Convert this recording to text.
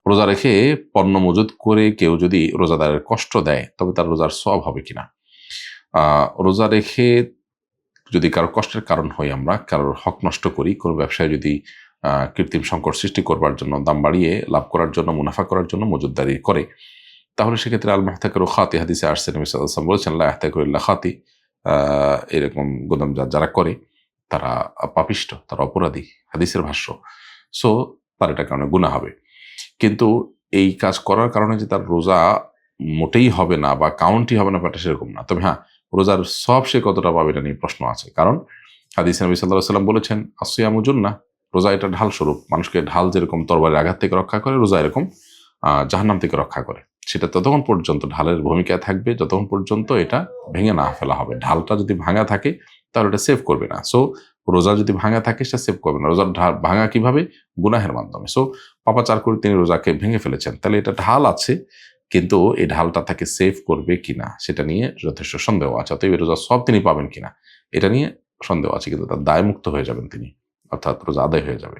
রোজা রেখে পণ্য মজুদ করে কেউ যদি রোজাদারের কষ্ট দেয় তবে তার রোজার সওয়াব হবে কিনা। রোজা রেখে যদি কারো কষ্টের কারণ হই, আমরা কারোর হক নষ্ট করি, কোনো ব্যবসায় যদি কৃত্রিম সংকট সৃষ্টি করবার জন্য, দাম বাড়িয়ে লাভ করার জন্য, মুনাফা করার জন্য মজুদদারি করে, তাহলে সেক্ষেত্রে আল মাহতাকের খাতি হাদিসে আসছে, নবী সাল্লাল্লাহু আলাইহি ওয়াসাল্লাম বলেছেন লা ইয়াহতাকিরুল্লাহ খাতি, এরকম গোদামজাত যারা করে তারা পাপিষ্ট, তারা অপরাধী, হাদিসের ভাষ্য। সো তার এটা কারণে গুনাহ হবে। কিন্তু এই কাজ করার কারণে যে তার রোজা মোটেই হবে না বা কাউন্টই হবে না ব্যাপারটা সেরকম না। তবে হ্যাঁ, রোজার সওয়াব সে কতটা পাবে এটা নিয়ে প্রশ্ন আছে। কারণ হাদিসে নবী সাল্লাল্লাহু আলাইহি ওয়াসাল্লাম বলেছেন আসিয়ামু জুন্নাহ, রোজা এটা ঢাল স্বরূপ। মানুষকে ঢাল যেরকম তরবারির আঘাত থেকে রক্ষা করে, রোজা এরকম জাহান্নাম থেকে রক্ষা করে। সেটা ততক্ষণ পর্যন্ত ঢালের ভূমিকায় থাকবে যতক্ষণ পর্যন্ত এটা ভেঙে না ফেলা হবে। ঢালটা যদি ভাঙা থাকে তাহলে এটা সেভ করবে না। সো রোজা যদি ভাঙা থাকে সেটা সেভ করবে না। রোজার ভাঙা কিভাবে? গুনাহের মাধ্যমে। সো পাপাচার করে তিনি রোজাকে ভেঙে ফেলেছেন, তাহলে এটা ঢাল আছে, কিন্তু এই ঢালটা তাকে সেভ করবে কিনা সেটা নিয়ে যথেষ্ট সন্দেহ আছে। অতএব রোজার সব তিনি পাবেন কিনা এটা নিয়ে সন্দেহ আছে, কিন্তু তার দায়মুক্ত হয়ে যাবেন তিনি, অর্থাৎ রোজা আদায় হয়ে যাবে।